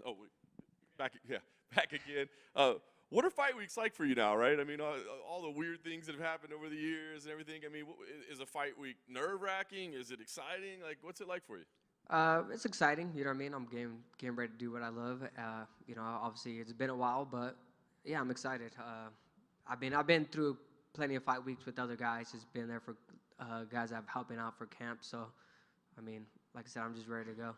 Oh, back again. What are fight weeks like for you now, right? I mean, all the weird things that have happened over the years and everything. I mean, is a fight week nerve-wracking? Is it exciting? Like, what's it like for you? It's exciting, you know what I mean? I'm getting ready to do what I love. Obviously it's been a while, but yeah, I'm excited. I've been through plenty of fight weeks with other guys. Just been there for guys I've helping out for camp. So, I mean, like I said, I'm just ready to go.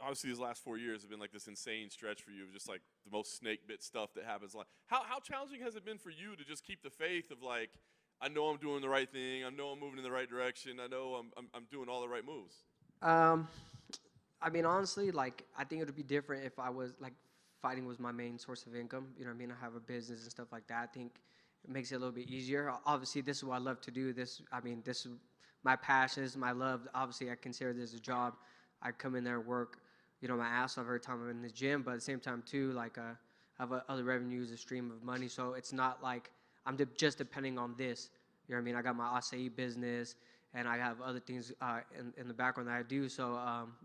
Obviously, these last 4 years have been like this insane stretch for you of just like the most snake bit stuff that happens. Like, how challenging has it been for you to just keep the faith of like, I know I'm doing the right thing. I know I'm moving in the right direction. I know I'm doing all the right moves. Um, I mean, honestly, like I think it would be different if I was like fighting was my main source of income. You know what I mean? I have a business and stuff like that. I think it makes it a little bit easier. Obviously, this is what I love to do. This is my passion. This is my love. Obviously, I consider this a job. I come in there and work, my ass off every time I'm in the gym. But at the same time, too, like I have other revenues, a stream of money. So it's not like just depending on this. You know what I mean? I got my acai business, and I have other things in the background that I do. So,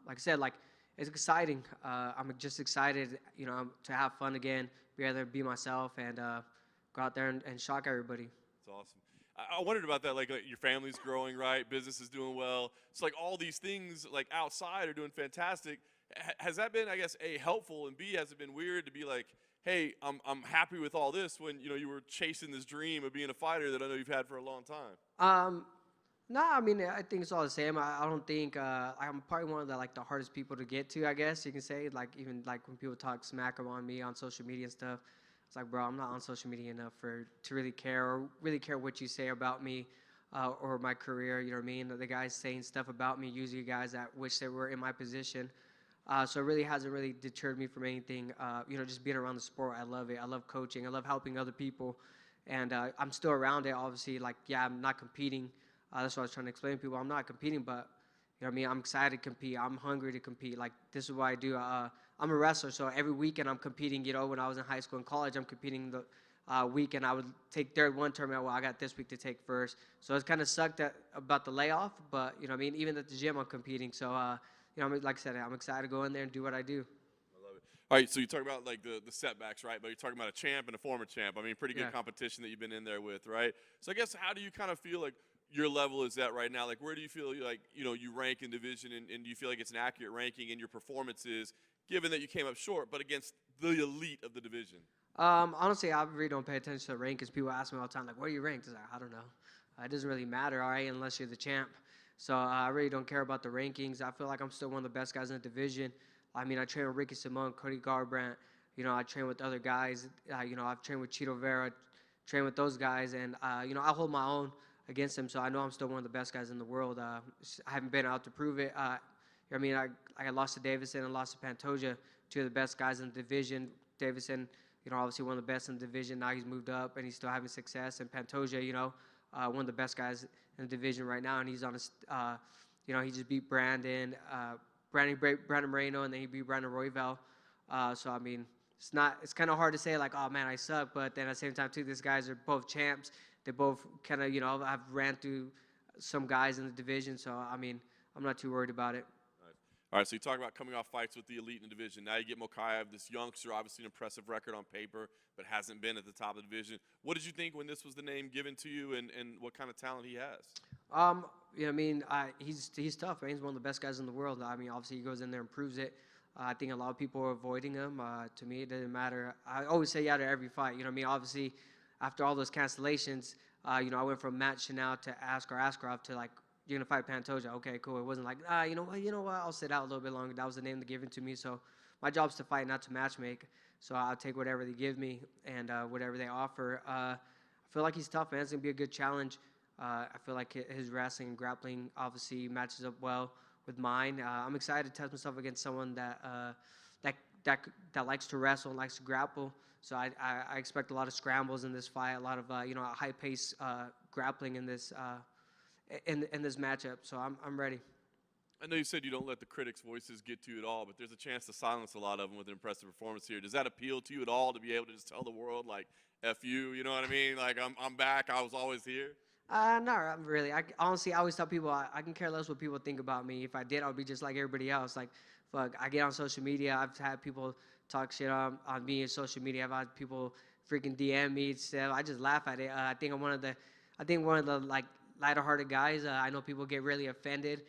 like I said, like it's exciting. I'm just excited, to have fun again, be able to be myself, and go out there and shock everybody. It's awesome. I wondered about that. Like your family's growing, right? Business is doing well. It's like all these things like outside are doing fantastic. Has that been, I guess, A, helpful, and B, has it been weird to be like, hey, I'm happy with all this when you were chasing this dream of being a fighter that I know you've had for a long time? Um, no, I mean I think it's all the same. I don't think I'm probably one of the hardest people to get to. I guess you can say like even like when people talk smack on me on social media and stuff. It's like, bro, I'm not on social media enough to really care or really care what you say about me or my career. You know what I mean? The guys saying stuff about me, usually guys that wish they were in my position. So it really hasn't really deterred me from anything. Just being around the sport, I love it. I love coaching. I love helping other people, and I'm still around it. Obviously, like yeah, I'm not competing. That's what I was trying to explain to people. I'm not competing, but you know what I mean. I'm excited to compete. I'm hungry to compete. Like this is what I do. I'm a wrestler, so every weekend I'm competing. When I was in high school and college, I'm competing the weekend. I would take third one tournament. Well, I got this week to take first. So it's kind of sucked about the layoff, but you know what I mean. Even at the gym, I'm competing. So like I said, I'm excited to go in there and do what I do. I love it. All right, so you talk about like the setbacks, right? But you're talking about a champ and a former champ. I mean, pretty good Yeah. competition that you've been in there with, right? So I guess how do you kind of feel like your level is at right now? Like where do you feel like you rank in division, and do you feel like it's an accurate ranking in your performances, given that you came up short, but against the elite of the division? Honestly, I really don't pay attention to the rank because people ask me all the time, like, where are you ranked? Like, I don't know. It doesn't really matter, all right, unless you're the champ. So I really don't care about the rankings. I feel like I'm still one of the best guys in the division. I mean, I train with Ricky Simon, Cody Garbrandt. I train with other guys. I've trained with Cheeto Vera, trained with those guys, and I hold my own against them. So I know I'm still one of the best guys in the world. I haven't been out to prove it. I lost to Davison and lost to Pantoja, two of the best guys in the division. Davison, obviously one of the best in the division. Now he's moved up and he's still having success. And Pantoja, one of the best guys in the division right now, and he's on a, he just beat Brandon Moreno, and then he beat Brandon Royval. So I mean, it's kind of hard to say like, oh man, I suck, but then at the same time too, these guys are both champs. They both kind of, I've ran through some guys in the division, so I mean, I'm not too worried about it. All right, so you talk about coming off fights with the elite in the division. Now you get Mokaev, this youngster, obviously an impressive record on paper, but hasn't been at the top of the division. What did you think when this was the name given to you, and what kind of talent he has? He's tough, man. He's one of the best guys in the world. I mean, obviously he goes in there and proves it. I think a lot of people are avoiding him. To me, it doesn't matter. I always say yeah to every fight. You know what I mean? Obviously, after all those cancellations, I went from Matt Chanel to Askarov to like, you're gonna fight Pantoja. Okay, cool. It wasn't like, you know what? I'll sit out a little bit longer. That was the name they given to me. So my job's to fight, not to matchmake. So I'll take whatever they give me and whatever they offer. I feel like he's tough, man. It's gonna be a good challenge. I feel like his wrestling and grappling obviously matches up well with mine. I'm excited to test myself against someone that likes to wrestle and likes to grapple. So I expect a lot of scrambles in this fight, a lot of high pace grappling in this matchup. So I'm ready. I know you said you don't let the critics' voices get to you at all, but there's a chance to silence a lot of them with an impressive performance here. Does that appeal to you at all to be able to just tell the world, like, F you, you know what I mean? Like, I'm back, I was always here? No, I'm really. Honestly, I always tell people I can care less what people think about me. If I did, I would be just like everybody else. Like, fuck, I get on social media. I've had people talk shit on me in social media. I've had people freaking DM me stuff. I just laugh at it. I think one of the like lighter-hearted guys. I know people get really offended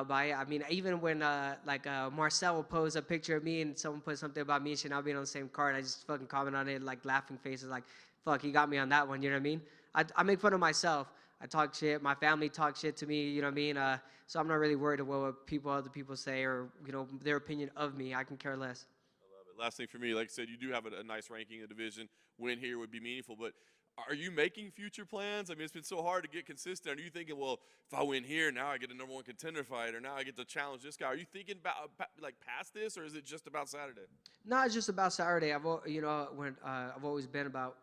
by it. I mean, even when Marcel will post a picture of me and someone puts something about me and shit, not being on the same card, I just fucking comment on it like laughing faces, like, fuck, he got me on that one. You know what I mean? I make fun of myself. I talk shit. My family talks shit to me. You know what I mean? So I'm not really worried about what other people say or their opinion of me. I can care less. I love it. Last thing for me, like I said, you do have a nice ranking in the division. Win here would be meaningful, but are you making future plans? I mean, it's been so hard to get consistent. Are you thinking, well, if I win here, now I get a number one contender fight, or now I get to challenge this guy? Are you thinking about like past this, or is it just about Saturday? No, it's just about Saturday. I've always been about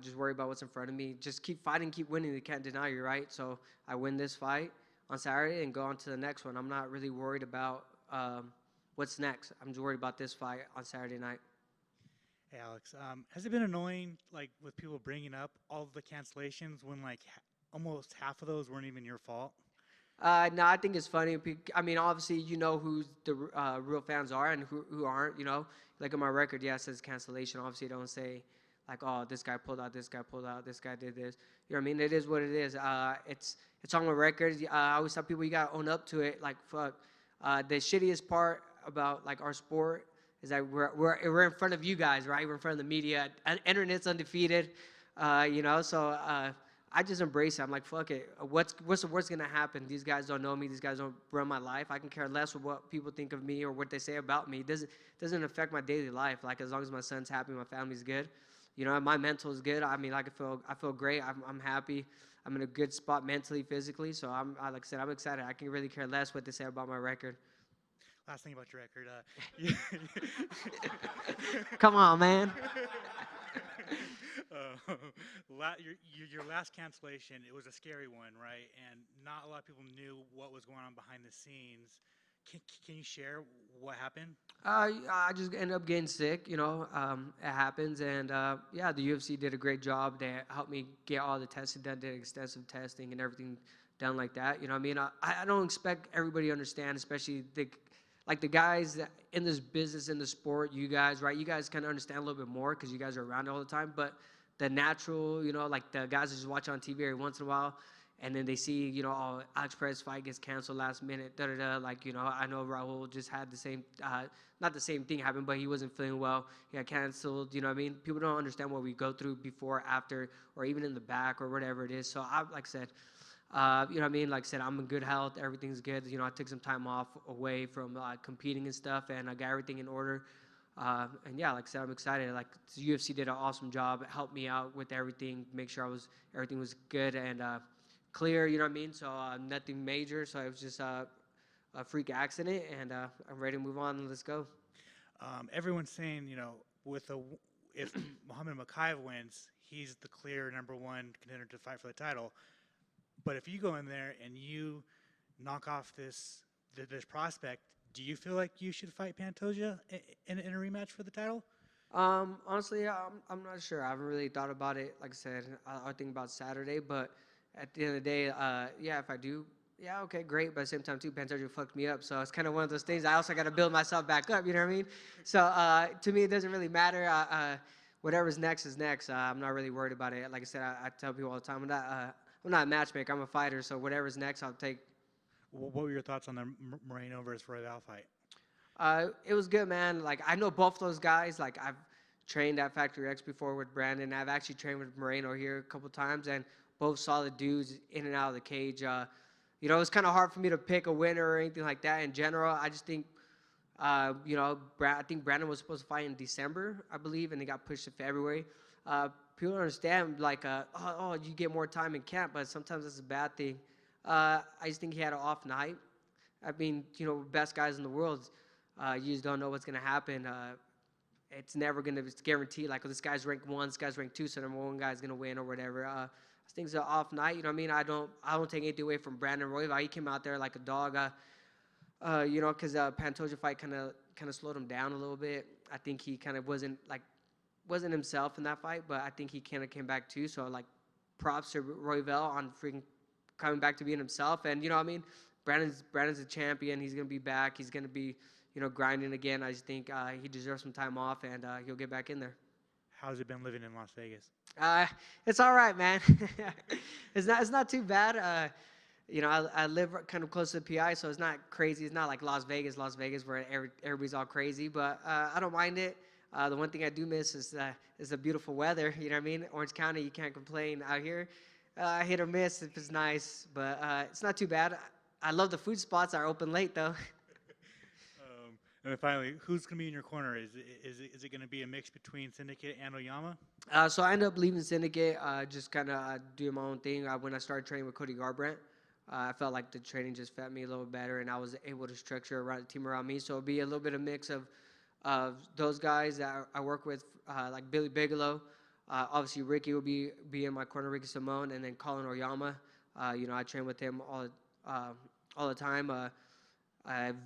just worry about what's in front of me. Just keep fighting, keep winning. They can't deny you, right? So I win this fight on Saturday and go on to the next one. I'm not really worried about what's next. I'm just worried about this fight on Saturday night. Hey Alex, has it been annoying, like with people bringing up all of the cancellations when like almost half of those weren't even your fault? No, I think it's funny. I mean, obviously, you know who the real fans are and who aren't. Like on my record, yeah, it says cancellation. Obviously, don't say like, oh, this guy pulled out, this guy pulled out, this guy did this. You know what I mean? It is what it is. It's on my record. I always tell people you gotta own up to it. Like, fuck. The shittiest part about like our sport is that we're in front of you guys, right? We're in front of the media. And internet's undefeated. So I just embrace it. I'm like, fuck it. What's the worst gonna happen? These guys don't know me. These guys don't run my life. I can care less what people think of me or what they say about me. It doesn't affect my daily life. Like as long as my son's happy, my family's good. My mental is good. I mean, like I feel great. I'm happy. I'm in a good spot mentally, physically. So like I said, I'm excited. I can really care less what they say about my record. Last thing about your record, Come on, man. Your last cancellation, it was a scary one, right? And not a lot of people knew what was going on behind the scenes. Can you share what happened? I just ended up getting sick. It happens, and yeah, the UFC did a great job. They helped me get all the testing done, did extensive testing and everything done like that. You know what I mean? I don't expect everybody to understand, especially the guys that in this business, in the sport, you guys, right? You guys kind of understand a little bit more because you guys are around all the time. But the natural, like the guys that just watch on TV every once in a while, and then they see, oh, Alex Perez fight gets canceled last minute, da-da-da. Like, I know Raul just had the same, not the same thing happen, but he wasn't feeling well. He got canceled, you know what I mean? People don't understand what we go through before, after, or even in the back or whatever it is. So, like I said, you know what I mean? Like I said, I'm in good health. Everything's good. I took some time off away from competing and stuff, and I got everything in order. And yeah, like I said, I'm excited. Like the UFC did an awesome job. It helped me out with everything, make sure everything was good and clear. You know what I mean? So nothing major. So it was just a freak accident, and I'm ready to move on. Let's go. Everyone's saying, if Muhammad Mokaev wins, he's the clear number one contender to fight for the title. But if you go in there and you knock off this prospect, do you feel like you should fight Pantoja in a rematch for the title? Honestly, I'm not sure. I haven't really thought about it. Like I said, I'll think about Saturday. But at the end of the day, yeah, if I do, yeah, okay, great. But at the same time, too, Pantoja fucked me up. So it's kind of one of those things. I also got to build myself back up. You know what I mean? So to me, it doesn't really matter. Whatever's next is next. I'm not really worried about it. Like I said, I tell people all the time, I'm not a matchmaker. I'm a fighter. So whatever's next, I'll take. What were your thoughts on the Moreno versus Royval fight? It was good, man. Like I know both those guys. Like I've trained at Factory X before with Brandon. I've actually trained with Moreno here a couple times, and both solid dudes in and out of the cage. It's kind of hard for me to pick a winner or anything like that in general. I just think, I think Brandon was supposed to fight in December, I believe, and he got pushed to February. People don't understand, like, you get more time in camp, but sometimes that's a bad thing. I just think he had an off night. I mean, best guys in the world, you just don't know what's going to happen. It's never going to be guaranteed. Like, this guy's ranked 1, this guy's ranked 2, so number 1 guy's going to win or whatever. I think it's an off night. You know what I mean? I don't take anything away from Brandon Royval. He came out there like a dog. Because Pantoja fight kind of slowed him down a little bit. I think he kind of wasn't himself in that fight, but I think he kind of came back too. So like, props to Royval on freaking coming back to being himself. And you know what I mean? Brandon's a champion. He's gonna be back. He's gonna be, grinding again. I just think he deserves some time off, and he'll get back in there. How's it been living in Las Vegas? It's all right, man. It's not too bad. I live kind of close to the PI, so it's not crazy. It's not like Las Vegas, where everybody's all crazy. But I don't mind it. The one thing I do miss is the beautiful weather. You know what I mean? Orange County, you can't complain out here. Hit or miss if it's nice, but it's not too bad. I love the food spots that are open late, though. And then finally, who's going to be in your corner? Is it going to be a mix between Syndicate and Oyama? So I ended up leaving Syndicate, just kind of doing my own thing. When I started training with Cody Garbrandt, I felt like the training just fit me a little better, and I was able to structure around the team around me. So it'll be a little bit of mix of those guys that I work with, like Billy Bigelow. Obviously, Ricky will be in my corner, Ricky Simone, and then Colin Oyama. I train with him all the time.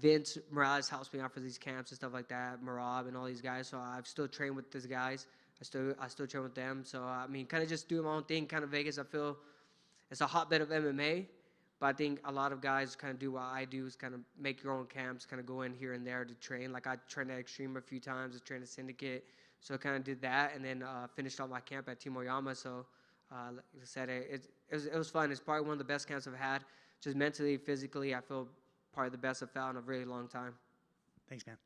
Vince Morales helps me out for these camps and stuff like that. Marab and all these guys. So I've still trained with these guys. I still train with them. So kind of just doing my own thing. Kind of Vegas, I feel it's a hotbed of MMA. But I think a lot of guys kind of do what I do, is kind of make your own camps, kind of go in here and there to train. Like I trained at Extreme a few times. I trained at Syndicate. So I kind of did that, and then finished off my camp at Team Oyama. So like I said, it was fun. It's probably one of the best camps I've had. Just mentally, physically, I feel probably the best I've felt in a really long time. Thanks, man.